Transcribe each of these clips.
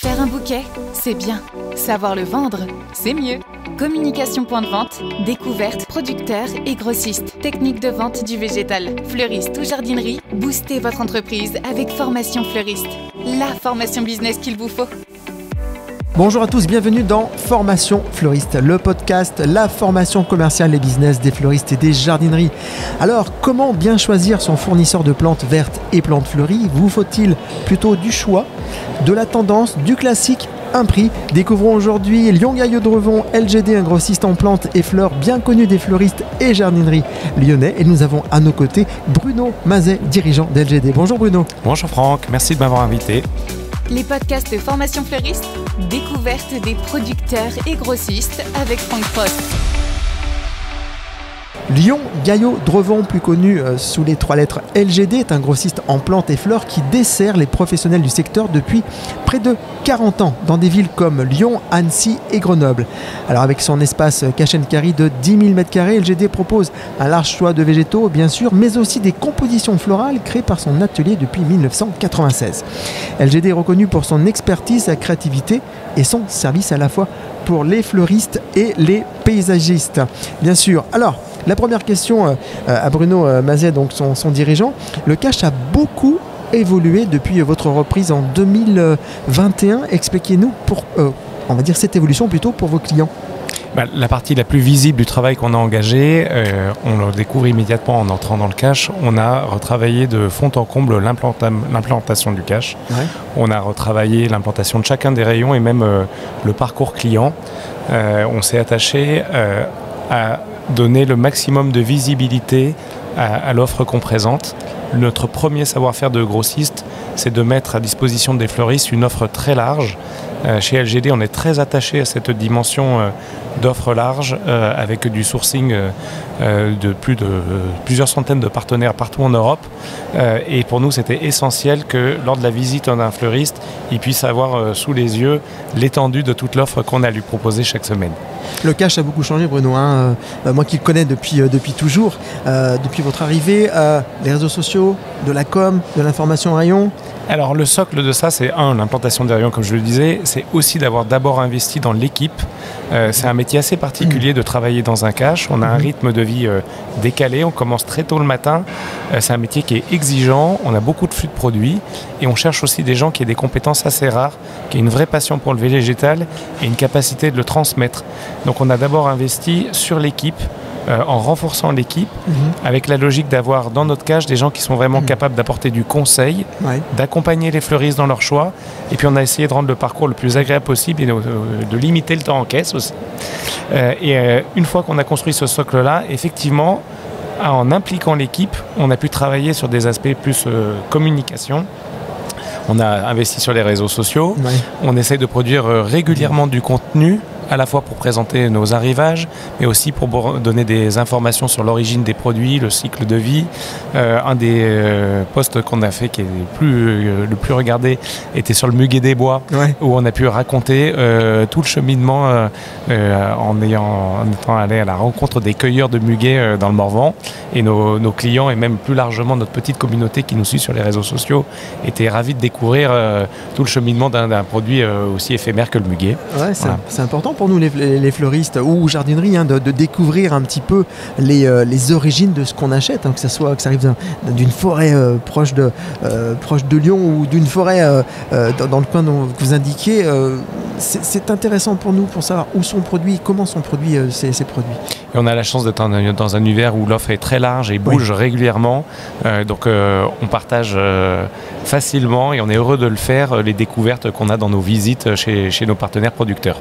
Faire un bouquet, c'est bien. Savoir le vendre, c'est mieux. Communication point de vente, découverte, producteur et grossiste. Technique de vente du végétal, fleuriste ou jardinerie, boostez votre entreprise avec Formation Fleuriste. La formation business qu'il vous faut. Bonjour à tous, bienvenue dans Formation Fleuriste, le podcast, la formation commerciale et business des fleuristes et des jardineries. Alors, comment bien choisir son fournisseur de plantes vertes et plantes fleuries? Vous faut-il plutôt du choix, de la tendance, du classique, un prix? Découvrons aujourd'hui Lyon Gaillot de Revon, LGD, un grossiste en plantes et fleurs bien connu des fleuristes et jardineries lyonnais. Et nous avons à nos côtés Bruno Mazet, dirigeant d'LGD. Bonjour Bruno. Bonjour Franck, merci de m'avoir invité. Les podcasts de Formation Fleuriste, découverte des producteurs et grossistes avec Franck Prost. Lyon Gaillot de Revon, plus connu sous les 3 lettres LGD, est un grossiste en plantes et fleurs qui dessert les professionnels du secteur depuis près de 40 ans dans des villes comme Lyon, Annecy et Grenoble. Alors avec son espace cash and carry de 10 000 m², LGD propose un large choix de végétaux bien sûr, mais aussi des compositions florales créées par son atelier depuis 1996. LGD est reconnu pour son expertise, sa créativité et son service à la fois pour les fleuristes et les paysagistes. Bien sûr. Alors, la première question à Bruno Mazet, donc son dirigeant. Le cash a beaucoup évolué depuis votre reprise en 2021. Expliquez-nous on va dire cette évolution plutôt pour vos clients. La partie la plus visible du travail qu'on a engagé, on le découvre immédiatement en entrant dans le cash. On a retravaillé de fond en comble l'implantation du cash. Ouais. On a retravaillé l'implantation de chacun des rayons et même le parcours client. On s'est attaché à donner le maximum de visibilité à l'offre qu'on présente. Notre premier savoir-faire de grossiste, c'est de mettre à disposition des fleuristes une offre très large. Chez LGD, on est très attaché à cette dimension d'offre large avec du sourcing de plusieurs centaines de partenaires partout en Europe. Et pour nous, c'était essentiel que lors de la visite d'un fleuriste, il puisse avoir sous les yeux l'étendue de toute l'offre qu'on a lui proposer chaque semaine. Le cash a beaucoup changé, Bruno. Moi qui le connais depuis toujours, depuis votre arrivée, les réseaux sociaux, de la com, de l'information rayon. Alors le socle de ça, c'est l'implantation des rayons, comme je le disais. C'est aussi d'avoir d'abord investi dans l'équipe. C'est un métier assez particulier de travailler dans un cash. On a un rythme de vie décalé. On commence très tôt le matin. C'est un métier qui est exigeant. On a beaucoup de flux de produits. Et on cherche aussi des gens qui aient des compétences assez rares, qui aient une vraie passion pour le végétal et une capacité de le transmettre. Donc on a d'abord investi sur l'équipe, en renforçant l'équipe, avec la logique d'avoir dans notre cache des gens qui sont vraiment capables d'apporter du conseil, d'accompagner les fleuristes dans leur choix, et puis on a essayé de rendre le parcours le plus agréable possible et de limiter le temps en caisse aussi. Une fois qu'on a construit ce socle-là, effectivement, en impliquant l'équipe, on a pu travailler sur des aspects plus communication. On a investi sur les réseaux sociaux, on essaye de produire régulièrement du contenu, à la fois pour présenter nos arrivages, mais aussi pour donner des informations sur l'origine des produits, le cycle de vie. Un des posts qu'on a fait qui est le plus regardé était sur le muguet des bois, où on a pu raconter tout le cheminement en étant allé à la rencontre des cueilleurs de muguet dans le Morvan. Et nos clients, et même plus largement notre petite communauté qui nous suit sur les réseaux sociaux, étaient ravis de découvrir tout le cheminement d'un produit aussi éphémère que le muguet. Ouais, c'est important pour nous les fleuristes ou jardineries de découvrir un petit peu les origines de ce qu'on achète, que ça arrive d'une forêt proche de Lyon ou d'une forêt dans le coin dont vous indiquiez. C'est intéressant pour nous pour savoir où sont produits, comment sont produits ces produits. Et on a la chance d'être dans un univers où l'offre est très large et bouge régulièrement. Donc on partage facilement et on est heureux de le faire, les découvertes qu'on a dans nos visites chez nos partenaires producteurs.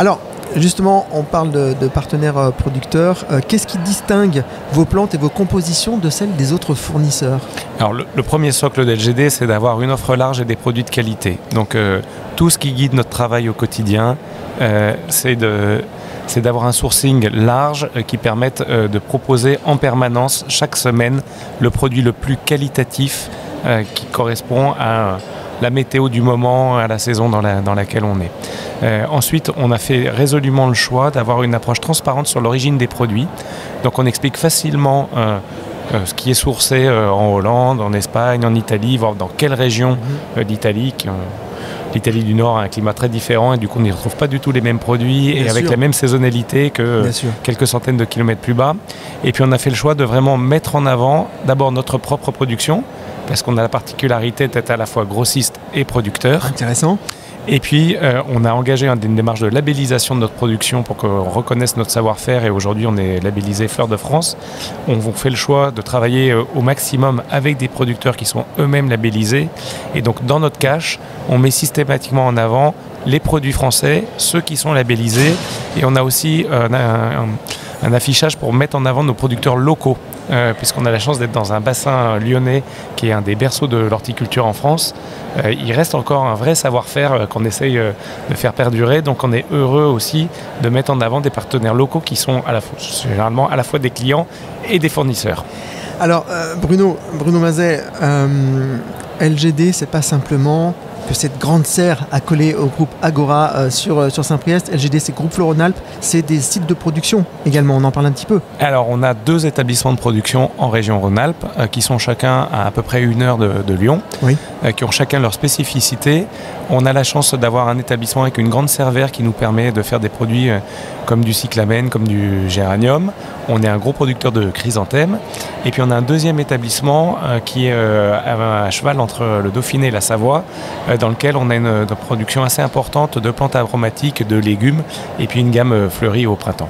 Alors, justement, on parle de partenaires producteurs. Qu'est-ce qui distingue vos plantes et vos compositions de celles des autres fournisseurs? Alors, le premier socle d'LGD, c'est d'avoir une offre large et des produits de qualité. Donc, tout ce qui guide notre travail au quotidien, c'est d'avoir un sourcing large qui permette de proposer en permanence, chaque semaine, le produit le plus qualitatif qui correspond à la météo du moment, à la saison dans laquelle on est. Ensuite, on a fait résolument le choix d'avoir une approche transparente sur l'origine des produits. Donc on explique facilement ce qui est sourcé en Hollande, en Espagne, en Italie, voire dans quelle région d'Italie l'Italie du Nord a un climat très différent et du coup on n'y retrouve pas du tout les mêmes produits et avec la même saisonnalité que quelques centaines de kilomètres plus bas. Et puis on a fait le choix de vraiment mettre en avant d'abord notre propre production, parce qu'on a la particularité d'être à la fois grossiste et producteur. Intéressant. Et puis, on a engagé une démarche de labellisation de notre production pour qu'on reconnaisse notre savoir-faire. Et aujourd'hui, on est labellisé Fleurs de France. On fait le choix de travailler au maximum avec des producteurs qui sont eux-mêmes labellisés. Et donc, dans notre cache, on met systématiquement en avant les produits français, ceux qui sont labellisés. Et on a aussi un affichage pour mettre en avant nos producteurs locaux. Puisqu'on a la chance d'être dans un bassin lyonnais qui est un des berceaux de l'horticulture en France. Il reste encore un vrai savoir-faire qu'on essaye de faire perdurer. Donc on est heureux aussi de mettre en avant des partenaires locaux qui sont généralement à la fois des clients et des fournisseurs. Alors Bruno Mazet, LGD, c'est pas simplement que cette grande serre accolée au groupe Agora sur Saint-Priest. LGD, c'est groupe Floronalpes, c'est des sites de production également, on en parle un petit peu. Alors on a 2 établissements de production en région Rhône-Alpes qui sont chacun à peu près 1 heure de Lyon, qui ont chacun leur spécificité. On a la chance d'avoir un établissement avec une grande servère qui nous permet de faire des produits comme du cyclamen, comme du géranium. On est un gros producteur de chrysanthèmes. Et puis on a un deuxième établissement qui est à cheval entre le Dauphiné et la Savoie, dans lequel on a une production assez importante de plantes aromatiques, de légumes, et puis une gamme fleurie au printemps.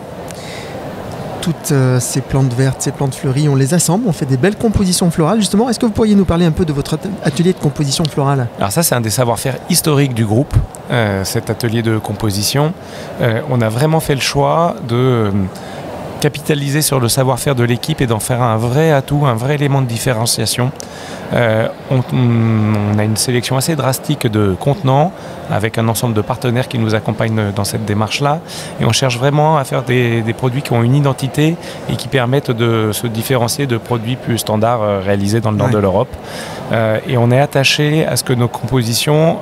Toutes ces plantes vertes, ces plantes fleuries, on les assemble, on fait des belles compositions florales. Justement, est-ce que vous pourriez nous parler un peu de votre atelier de composition florale? Alors ça, c'est un des savoir-faire historiques du groupe, cet atelier de composition. On a vraiment fait le choix de capitaliser sur le savoir-faire de l'équipe et d'en faire un vrai atout, un vrai élément de différenciation. On a une sélection assez drastique de contenants avec un ensemble de partenaires qui nous accompagnent dans cette démarche-là. Et on cherche vraiment à faire des produits qui ont une identité et qui permettent de se différencier de produits plus standards réalisés dans le nord de l'Europe. Et on est attaché à ce que nos compositions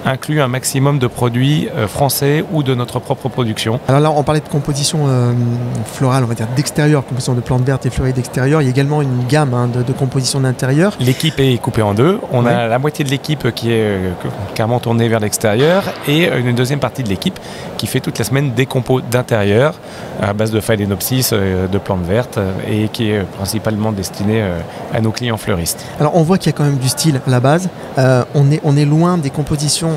incluent un maximum de produits français ou de notre propre production. Alors là, on parlait de composition florale, on va dire d'extérieur, composition de plantes vertes et fleuries d'extérieur. Il y a également une gamme de composition d'intérieur. L'équipe est coupée en 2. On a la moitié de l'équipe qui est carrément tournée vers l'extérieur et une deuxième partie de l'équipe qui fait toute la semaine des compos d'intérieur à base de phalaenopsis, de plantes vertes et qui est principalement destinée à nos clients fleuristes. Alors on voit qu'il y a quand même du style à la base. On est loin des compositions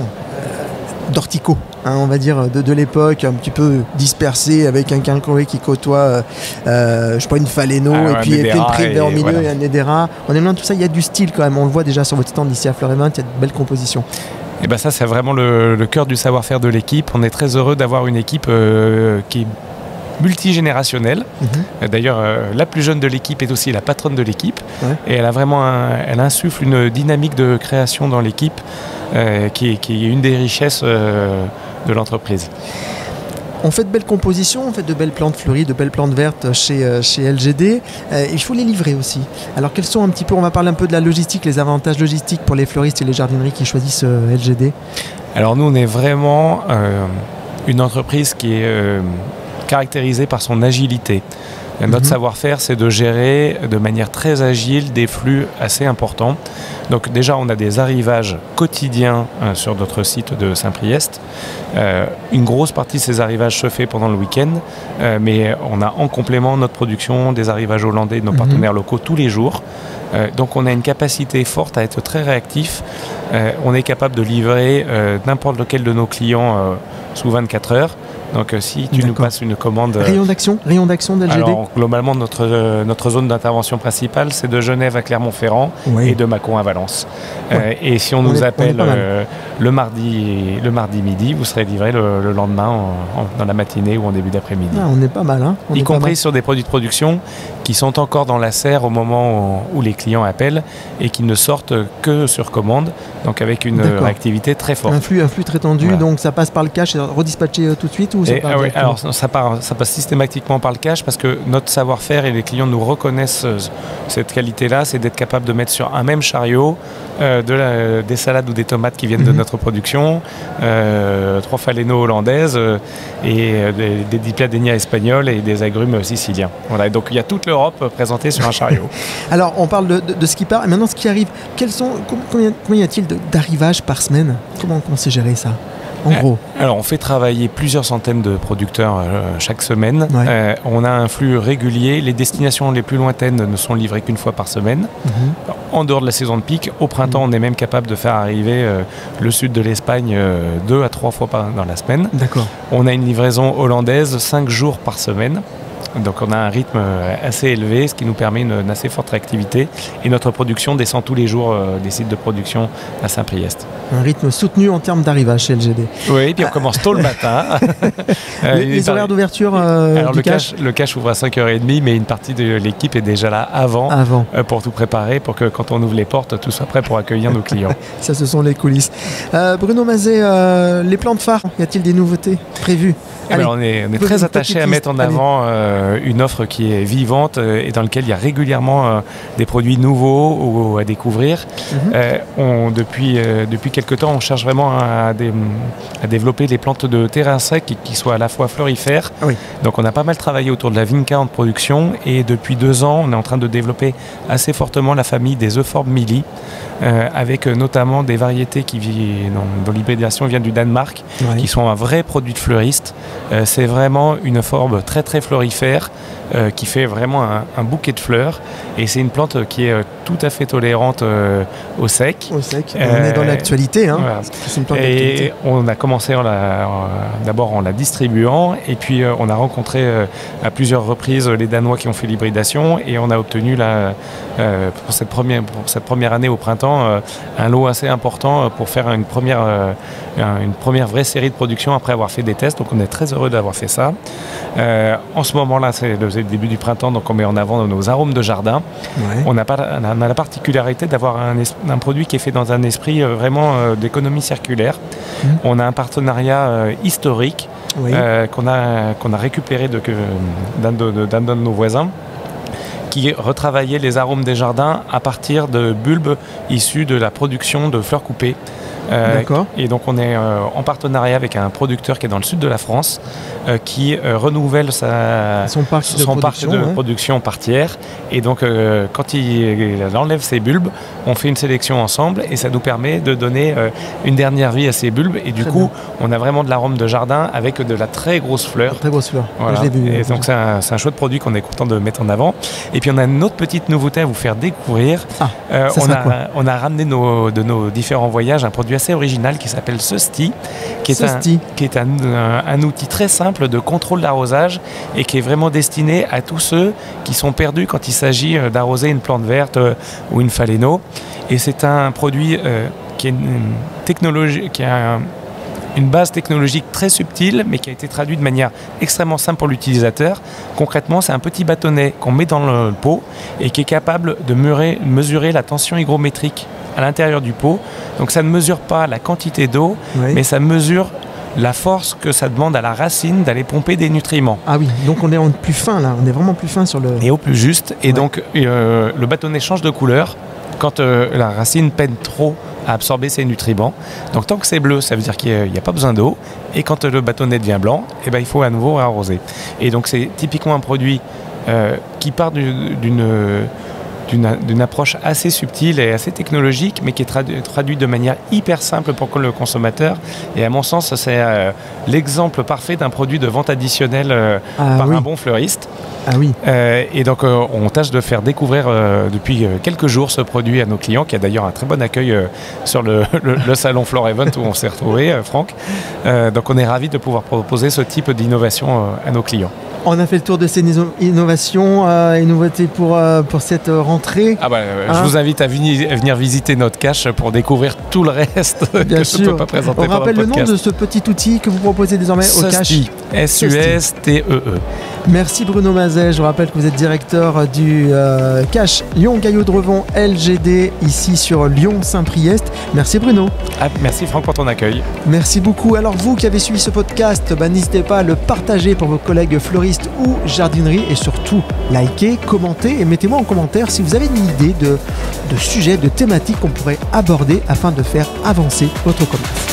d'ortico, on va dire, de l'époque, un petit peu dispersé avec un quinquoé qui côtoie je sais pas, une phaléno et puis une privée au milieu et un nédéra. On est loin de tout ça, il y a du style quand même, on le voit déjà sur votre stand ici à Fleur-et-Mainte, il y a de belles compositions. Et ben ça, c'est vraiment le cœur du savoir-faire de l'équipe. On est très heureux d'avoir une équipe qui est multigénérationnelle. D'ailleurs, la plus jeune de l'équipe est aussi la patronne de l'équipe. Et elle a vraiment elle insuffle une dynamique de création dans l'équipe qui est une des richesses de l'entreprise. On fait de belles compositions, on fait de belles plantes fleuries, de belles plantes vertes chez LGD. Il faut les livrer aussi. Alors quels sont un petit peu, on va parler un peu de la logistique, les avantages logistiques pour les fleuristes et les jardineries qui choisissent LGD. Alors nous, on est vraiment une entreprise qui est caractérisée par son agilité. Notre savoir-faire, c'est de gérer de manière très agile des flux assez importants. Donc déjà, on a des arrivages quotidiens sur notre site de Saint-Priest. Une grosse partie de ces arrivages se fait pendant le week-end, mais on a en complément notre production des arrivages hollandais de nos partenaires locaux tous les jours. Donc on a une capacité forte à être très réactif. On est capable de livrer n'importe lequel de nos clients sous 24 heures. Donc si tu nous passes une commande... Rayon d'action d'LGD. Alors globalement, notre zone d'intervention principale, c'est de Genève à Clermont-Ferrand et de Mâcon à Valence. Et si on nous appelle le mardi midi, vous serez livré le lendemain dans la matinée ou en début d'après-midi. On est pas mal. Y compris sur des produits de production qui sont encore dans la serre au moment où les clients appellent et qui ne sortent que sur commande, donc avec une réactivité très forte. Un flux très tendu, donc ça passe par le cash et redispatché tout de suite ou ça part alors ça passe systématiquement par le cash parce que notre savoir-faire et les clients nous reconnaissent cette qualité-là, c'est d'être capable de mettre sur un même chariot des salades ou des tomates qui viennent de notre production, 3 phalénos hollandaises et des dipladénias espagnols et des agrumes siciliens. Voilà, donc il y a tout le l'Europe présentée sur un chariot. Alors, on parle de ce qui part. Et maintenant, ce qui arrive, combien y a-t-il d'arrivages par semaine? Comment c'est géré ça, en gros? Alors, on fait travailler plusieurs centaines de producteurs chaque semaine. Ouais. On a un flux régulier. Les destinations les plus lointaines ne sont livrées qu'une fois par semaine. En dehors de la saison de pic, au printemps, on est même capable de faire arriver le sud de l'Espagne 2 à 3 fois dans la semaine. D'accord. On a une livraison hollandaise 5 jours par semaine. Donc on a un rythme assez élevé, ce qui nous permet une assez forte réactivité. Et notre production descend tous les jours des sites de production à Saint-Priest. Un rythme soutenu en termes d'arrivage chez LGD. Oui, et puis on commence tôt le matin. Les horaires d'ouverture Alors du le cache ouvre à 5h30, mais une partie de l'équipe est déjà là avant. Pour tout préparer, pour que quand on ouvre les portes, tout soit prêt pour accueillir nos clients. Ça, ce sont les coulisses. Bruno Mazet, les plans de phare, y a-t-il des nouveautés prévues? On est très attaché à mettre en avant une offre qui est vivante et dans laquelle il y a régulièrement des produits nouveaux ou à découvrir. Depuis quelques temps, on cherche vraiment à développer des plantes de terrain sec qui soient à la fois florifères. Donc on a pas mal travaillé autour de la vinca en production et depuis 2 ans, on est en train de développer assez fortement la famille des Euphorbes Millie avec notamment des variétés dont l'hybridation vient du Danemark, qui sont un vrai produit de fleuriste. C'est vraiment une forbe très très florifère qui fait vraiment un bouquet de fleurs et c'est une plante qui est tout à fait tolérante au sec. On est dans l'actualité. Voilà. C'est une plante et on a commencé d'abord en la distribuant et puis on a rencontré à plusieurs reprises les Danois qui ont fait l'hybridation et on a obtenu pour cette première année au printemps un lot assez important pour faire une première vraie série de production après avoir fait des tests. Donc on est très heureux d'avoir fait ça. En ce moment-là, c'est le début du printemps, donc on met en avant nos arômes de jardin. On a la particularité d'avoir un produit qui est fait dans un esprit vraiment d'économie circulaire. On a un partenariat historique qu'on a récupéré d'un de nos voisins, qui retravaillait les arômes des jardins à partir de bulbes issus de la production de fleurs coupées. Et donc on est en partenariat avec un producteur qui est dans le sud de la France qui renouvelle son parc de production par tiers. Et donc quand il enlève ses bulbes, on fait une sélection ensemble et ça nous permet de donner une dernière vie à ces bulbes. Et du coup, on a vraiment de l'arôme de jardin avec de la très grosse fleur. Très grosse fleur. Voilà. Je l'ai vu. Et donc c'est un chouette produit qu'on est content de mettre en avant. Et puis on a une autre petite nouveauté à vous faire découvrir. On a ramené de nos différents voyages un produit assez original qui s'appelle Susty, qui est un outil très simple de contrôle d'arrosage et qui est vraiment destiné à tous ceux qui sont perdus quand il s'agit d'arroser une plante verte ou une phaléno. Et c'est un produit qui a une base technologique très subtile, mais qui a été traduit de manière extrêmement simple pour l'utilisateur. Concrètement, c'est un petit bâtonnet qu'on met dans le pot et qui est capable de mesurer la tension hygrométrique à l'intérieur du pot. Donc ça ne mesure pas la quantité d'eau, mais ça mesure la force que ça demande à la racine d'aller pomper des nutriments. Ah oui, donc on est en plus fin là, on est vraiment plus fin sur le... Et au plus juste, et donc le bâtonnet change de couleur quand la racine peine trop à absorber ses nutriments. Donc tant que c'est bleu, ça veut dire qu'il n'y a pas besoin d'eau, et quand le bâtonnet devient blanc, il faut à nouveau arroser. Et donc c'est typiquement un produit qui part d'une approche assez subtile et assez technologique, mais qui est traduit de manière hyper simple pour le consommateur. Et à mon sens, c'est l'exemple parfait d'un produit de vente additionnelle par un bon fleuriste. Et donc on tâche de faire découvrir depuis quelques jours ce produit à nos clients, qui a d'ailleurs un très bon accueil sur le salon Flore Event où on s'est retrouvé, Franck. Donc on est ravis de pouvoir proposer ce type d'innovation à nos clients. On a fait le tour de ces innovations et nouveautés pour cette rentrée. Je vous invite à venir visiter notre cache pour découvrir tout le reste que je ne peux pas présenter. On rappelle le nom de ce petit outil que vous proposez désormais au cache. Sustee. Merci Bruno Mazet. Je vous rappelle que vous êtes directeur du cache Lyon-Gaillot-Drevon LGD ici sur Lyon-Saint-Priest. Merci Bruno. Merci Franck pour ton accueil. Merci beaucoup. Alors vous qui avez suivi ce podcast, n'hésitez pas à le partager pour vos collègues fleuristes ou jardinerie et surtout likez, commentez et mettez-moi en commentaire si vous avez une idée de sujet, de thématique qu'on pourrait aborder afin de faire avancer votre commerce.